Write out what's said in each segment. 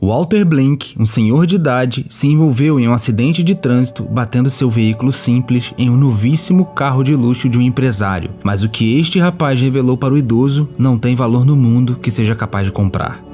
Walter Blink, um senhor de idade, se envolveu em um acidente de trânsito batendo seu veículo simples em um novíssimo carro de luxo de um empresário. Mas o que este rapaz revelou para o idoso não tem valor no mundo que seja capaz de comprar.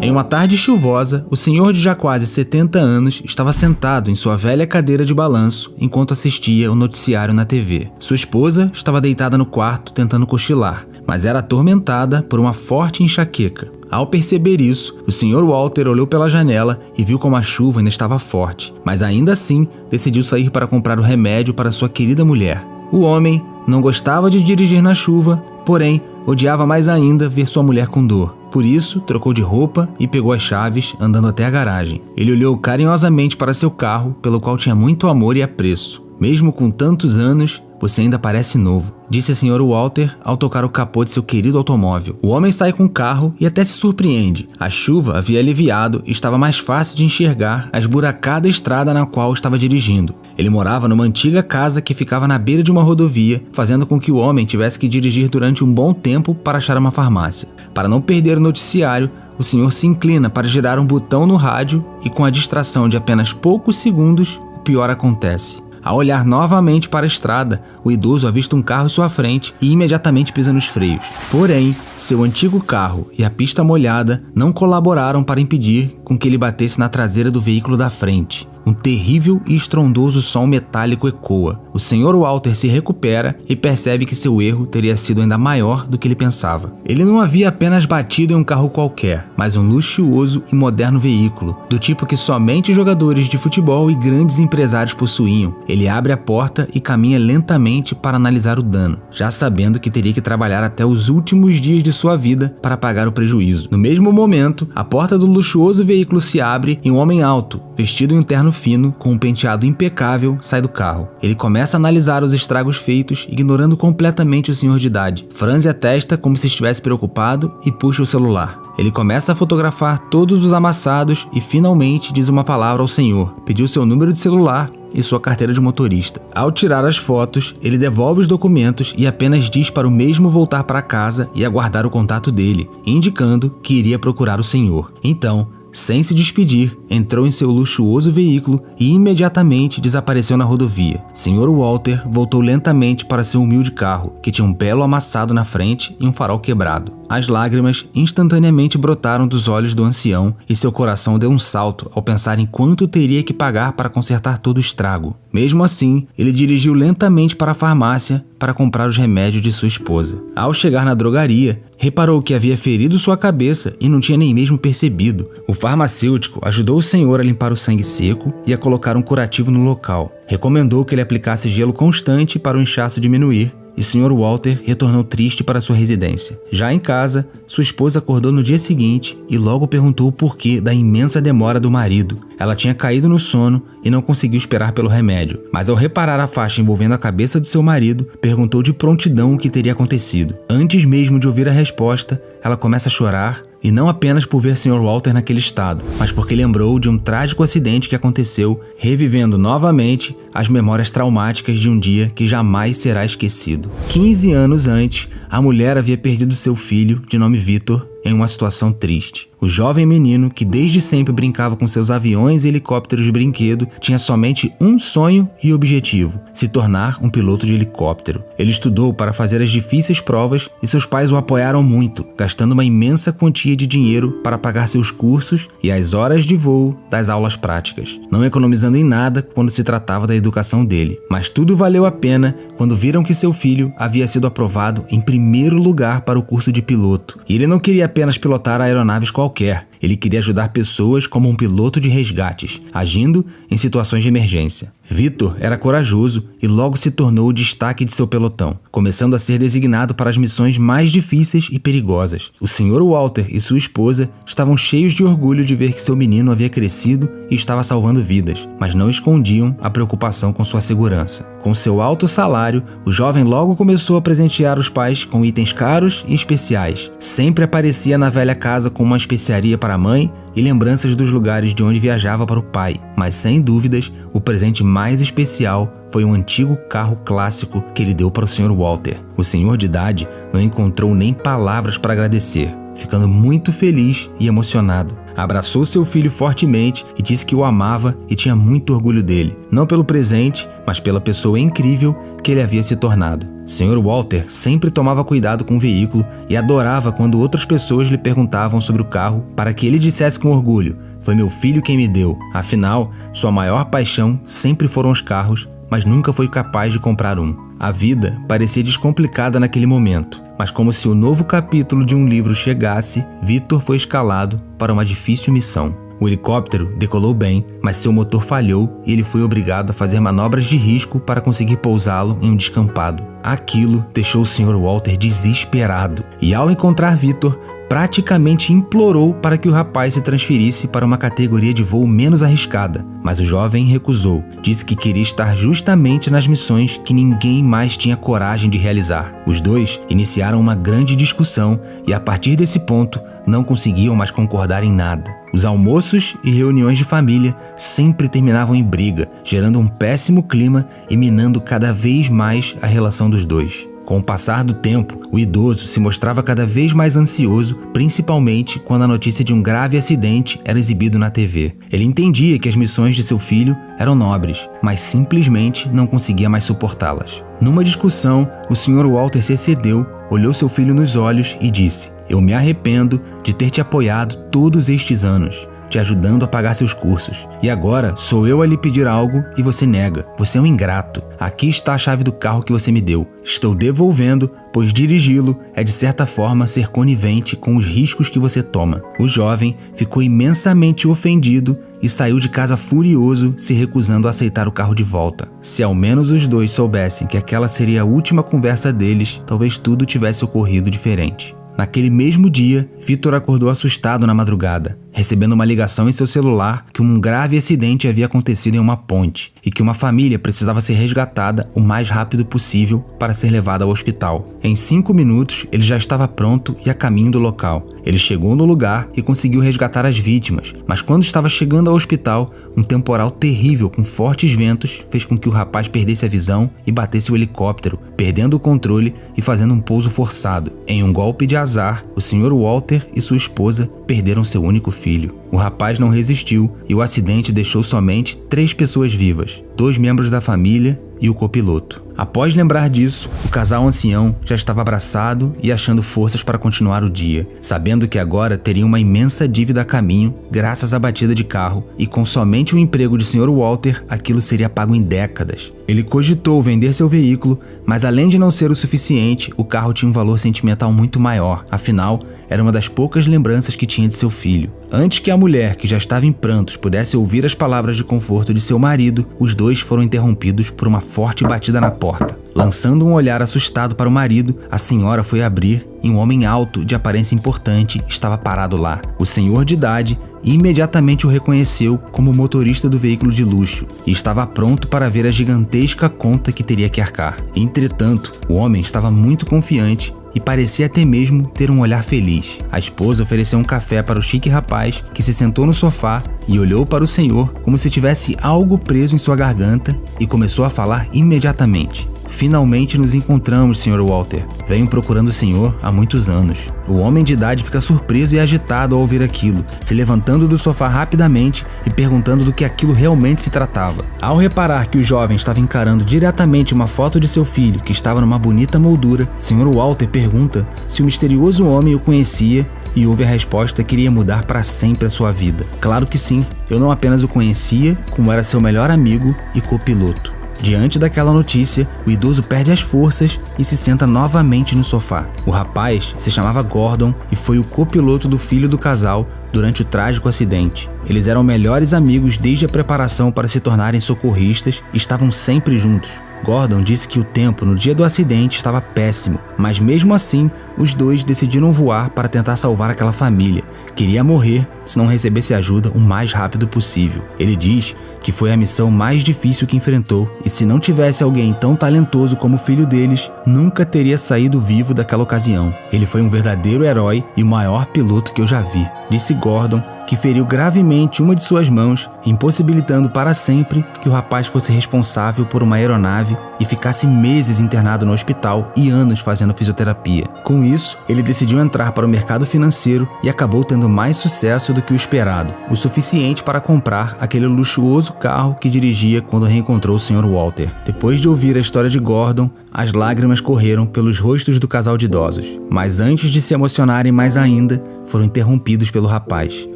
Em uma tarde chuvosa, o senhor de já quase 70 anos estava sentado em sua velha cadeira de balanço enquanto assistia o noticiário na TV. Sua esposa estava deitada no quarto tentando cochilar, mas era atormentada por uma forte enxaqueca. Ao perceber isso, o Sr. Walter olhou pela janela e viu como a chuva ainda estava forte, mas ainda assim decidiu sair para comprar o remédio para sua querida mulher. O homem não gostava de dirigir na chuva, porém odiava mais ainda ver sua mulher com dor. Por isso, trocou de roupa e pegou as chaves, andando até a garagem. Ele olhou carinhosamente para seu carro, pelo qual tinha muito amor e apreço. Mesmo com tantos anos, você ainda parece novo, disse o Sr. Walter ao tocar o capô de seu querido automóvel. O homem sai com o carro e até se surpreende. A chuva havia aliviado e estava mais fácil de enxergar a esburacada estrada na qual estava dirigindo. Ele morava numa antiga casa que ficava na beira de uma rodovia, fazendo com que o homem tivesse que dirigir durante um bom tempo para achar uma farmácia. Para não perder o noticiário, o senhor se inclina para girar um botão no rádio e, com a distração de apenas poucos segundos, o pior acontece. Ao olhar novamente para a estrada, o idoso avista um carro em sua frente e imediatamente pisa nos freios. Porém, seu antigo carro e a pista molhada não colaboraram para impedir com que ele batesse na traseira do veículo da frente. Um terrível e estrondoso som metálico ecoa. O Sr. Walter se recupera e percebe que seu erro teria sido ainda maior do que ele pensava. Ele não havia apenas batido em um carro qualquer, mas um luxuoso e moderno veículo, do tipo que somente jogadores de futebol e grandes empresários possuíam. Ele abre a porta e caminha lentamente para analisar o dano, já sabendo que teria que trabalhar até os últimos dias de sua vida para pagar o prejuízo. No mesmo momento, a porta do luxuoso veículo se abre e um homem alto, vestido em um terno fino, com um penteado impecável, sai do carro. Ele começa a analisar os estragos feitos, ignorando completamente o senhor de idade. Franze a testa como se estivesse preocupado e puxa o celular. Ele começa a fotografar todos os amassados e finalmente diz uma palavra ao senhor. Pediu seu número de celular e sua carteira de motorista. Ao tirar as fotos, ele devolve os documentos e apenas diz para o mesmo voltar para casa e aguardar o contato dele, indicando que iria procurar o senhor. Então, sem se despedir, entrou em seu luxuoso veículo e imediatamente desapareceu na rodovia. Sr. Walter voltou lentamente para seu humilde carro, que tinha um belo amassado na frente e um farol quebrado. As lágrimas instantaneamente brotaram dos olhos do ancião e seu coração deu um salto ao pensar em quanto teria que pagar para consertar todo o estrago. Mesmo assim, ele dirigiu lentamente para a farmácia para comprar os remédios de sua esposa. Ao chegar na drogaria, reparou que havia ferido sua cabeça e não tinha nem mesmo percebido. O farmacêutico ajudou o senhor a limpar o sangue seco e a colocar um curativo no local. Recomendou que ele aplicasse gelo constante para o inchaço diminuir, e Sr. Walter retornou triste para sua residência. Já em casa, sua esposa acordou no dia seguinte e logo perguntou o porquê da imensa demora do marido. Ela tinha caído no sono e não conseguiu esperar pelo remédio, mas ao reparar a faixa envolvendo a cabeça de seu marido, perguntou de prontidão o que teria acontecido. Antes mesmo de ouvir a resposta, ela começa a chorar, e não apenas por ver Sr. Walter naquele estado, mas porque lembrou de um trágico acidente que aconteceu, revivendo novamente as memórias traumáticas de um dia que jamais será esquecido. 15 anos antes, a mulher havia perdido seu filho, de nome Vitor, em uma situação triste. O jovem menino, que desde sempre brincava com seus aviões e helicópteros de brinquedo, tinha somente um sonho e objetivo: se tornar um piloto de helicóptero. Ele estudou para fazer as difíceis provas e seus pais o apoiaram muito, gastando uma imensa quantia de dinheiro para pagar seus cursos e as horas de voo das aulas práticas, não economizando em nada quando se tratava da educação dele. Mas tudo valeu a pena quando viram que seu filho havia sido aprovado em primeiro lugar para o curso de piloto. E ele não queria apenas pilotar aeronaves qualquer. Ele queria ajudar pessoas como um piloto de resgates, agindo em situações de emergência. Vitor era corajoso e logo se tornou o destaque de seu pelotão, começando a ser designado para as missões mais difíceis e perigosas. O Sr. Walter e sua esposa estavam cheios de orgulho de ver que seu menino havia crescido e estava salvando vidas, mas não escondiam a preocupação com sua segurança. Com seu alto salário, o jovem logo começou a presentear os pais com itens caros e especiais. Sempre aparecia na velha casa com uma especiaria para a mãe e lembranças dos lugares de onde viajava para o pai. Mas sem dúvidas, o presente mais especial foi um antigo carro clássico que ele deu para o Sr. Walter. O senhor de idade não encontrou nem palavras para agradecer, ficando muito feliz e emocionado. Abraçou seu filho fortemente e disse que o amava e tinha muito orgulho dele, não pelo presente, mas pela pessoa incrível que ele havia se tornado. Sr. Walter sempre tomava cuidado com o veículo e adorava quando outras pessoas lhe perguntavam sobre o carro para que ele dissesse com orgulho: "Foi meu filho quem me deu". Afinal, sua maior paixão sempre foram os carros, mas nunca foi capaz de comprar um. A vida parecia descomplicada naquele momento, mas como se o novo capítulo de um livro chegasse, Victor foi escalado para uma difícil missão. O helicóptero decolou bem, mas seu motor falhou e ele foi obrigado a fazer manobras de risco para conseguir pousá-lo em um descampado. Aquilo deixou o Sr. Walter desesperado e, ao encontrar Victor, praticamente implorou para que o rapaz se transferisse para uma categoria de voo menos arriscada, mas o jovem recusou. Disse que queria estar justamente nas missões que ninguém mais tinha coragem de realizar. Os dois iniciaram uma grande discussão e, a partir desse ponto, não conseguiam mais concordar em nada. Os almoços e reuniões de família sempre terminavam em briga, gerando um péssimo clima e minando cada vez mais a relação dos dois. Com o passar do tempo, o idoso se mostrava cada vez mais ansioso, principalmente quando a notícia de um grave acidente era exibido na TV. Ele entendia que as missões de seu filho eram nobres, mas simplesmente não conseguia mais suportá-las. Numa discussão, o Sr. Walter se excedeu, olhou seu filho nos olhos e disse: "Eu me arrependo de ter te apoiado todos estes anos, te ajudando a pagar seus cursos. E agora sou eu a lhe pedir algo e você nega. Você é um ingrato. Aqui está a chave do carro que você me deu. Estou devolvendo, pois dirigi-lo é de certa forma ser conivente com os riscos que você toma." O jovem ficou imensamente ofendido e saiu de casa furioso, se recusando a aceitar o carro de volta. Se ao menos os dois soubessem que aquela seria a última conversa deles, talvez tudo tivesse ocorrido diferente. Naquele mesmo dia, Victor acordou assustado na madrugada, recebendo uma ligação em seu celular que um grave acidente havia acontecido em uma ponte e que uma família precisava ser resgatada o mais rápido possível para ser levada ao hospital. Em 5 minutos, ele já estava pronto e a caminho do local. Ele chegou no lugar e conseguiu resgatar as vítimas, mas quando estava chegando ao hospital, um temporal terrível com fortes ventos fez com que o rapaz perdesse a visão e batesse o helicóptero, perdendo o controle e fazendo um pouso forçado. Em um golpe de azar, o Sr. Walter e sua esposa perderam seu único filho. O rapaz não resistiu e o acidente deixou somente 3 pessoas vivas, 2 membros da família e o copiloto. Após lembrar disso, o casal ancião já estava abraçado e achando forças para continuar o dia, sabendo que agora teria uma imensa dívida a caminho graças à batida de carro, e com somente o emprego de Sr. Walter, aquilo seria pago em décadas. Ele cogitou vender seu veículo, mas além de não ser o suficiente, o carro tinha um valor sentimental muito maior, afinal, era uma das poucas lembranças que tinha de seu filho. Antes que a mulher, que já estava em prantos, pudesse ouvir as palavras de conforto de seu marido, os dois foram interrompidos por uma forte batida na porta. Lançando um olhar assustado para o marido, a senhora foi abrir e um homem alto, de aparência importante, estava parado lá. O senhor de idade imediatamente o reconheceu como motorista do veículo de luxo e estava pronto para ver a gigantesca conta que teria que arcar. Entretanto, o homem estava muito confiante e parecia até mesmo ter um olhar feliz. A esposa ofereceu um café para o chique rapaz, que se sentou no sofá e olhou para o senhor como se tivesse algo preso em sua garganta e começou a falar imediatamente. "Finalmente nos encontramos, Sr. Walter. Venho procurando o senhor há muitos anos." O homem de idade fica surpreso e agitado ao ouvir aquilo, se levantando do sofá rapidamente e perguntando do que aquilo realmente se tratava. Ao reparar que o jovem estava encarando diretamente uma foto de seu filho, que estava numa bonita moldura, Sr. Walter pergunta se o misterioso homem o conhecia e ouve a resposta que iria mudar para sempre a sua vida. "Claro que sim. Eu não apenas o conhecia, como era seu melhor amigo e copiloto." Diante daquela notícia, o idoso perde as forças e se senta novamente no sofá. O rapaz se chamava Gordon e foi o copiloto do filho do casal durante o trágico acidente. Eles eram melhores amigos desde a preparação para se tornarem socorristas e estavam sempre juntos. Gordon disse que o tempo no dia do acidente estava péssimo, mas mesmo assim, os dois decidiram voar para tentar salvar aquela família, que iria morrer se não recebesse ajuda o mais rápido possível. Ele diz que foi a missão mais difícil que enfrentou e se não tivesse alguém tão talentoso como o filho deles, nunca teria saído vivo daquela ocasião. Ele foi um verdadeiro herói e o maior piloto que eu já vi, disse Gordon, que feriu gravemente uma de suas mãos, impossibilitando para sempre que o rapaz fosse responsável por uma aeronave e ficasse meses internado no hospital e anos fazendo fisioterapia. Com isso, ele decidiu entrar para o mercado financeiro e acabou tendo mais sucesso do que o esperado, o suficiente para comprar aquele luxuoso carro que dirigia quando reencontrou o Sr. Walter. Depois de ouvir a história de Gordon, as lágrimas correram pelos rostos do casal de idosos, mas antes de se emocionarem mais ainda, foram interrompidos pelo rapaz.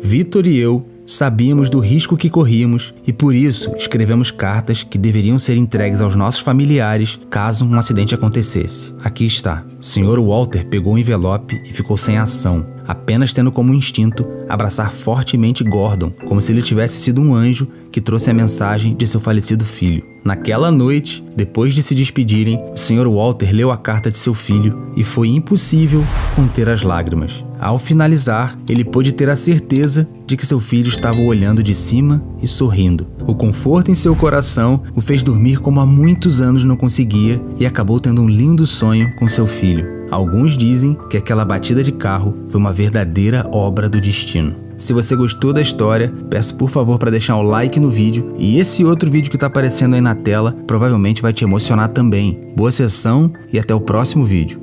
Vitor e eu sabíamos do risco que corríamos e por isso escrevemos cartas que deveriam ser entregues aos nossos familiares caso um acidente acontecesse. Aqui está. O Sr. Walter pegou o envelope e ficou sem ação, apenas tendo como instinto abraçar fortemente Gordon, como se ele tivesse sido um anjo que trouxe a mensagem de seu falecido filho. Naquela noite, depois de se despedirem, o Sr. Walter leu a carta de seu filho e foi impossível conter as lágrimas. Ao finalizar, ele pôde ter a certeza de que seu filho estava o olhando de cima e sorrindo. O conforto em seu coração o fez dormir como há muitos anos não conseguia e acabou tendo um lindo sonho com seu filho. Alguns dizem que aquela batida de carro foi uma verdadeira obra do destino. Se você gostou da história, peço por favor para deixar um like no vídeo e esse outro vídeo que está aparecendo aí na tela provavelmente vai te emocionar também. Boa sessão e até o próximo vídeo.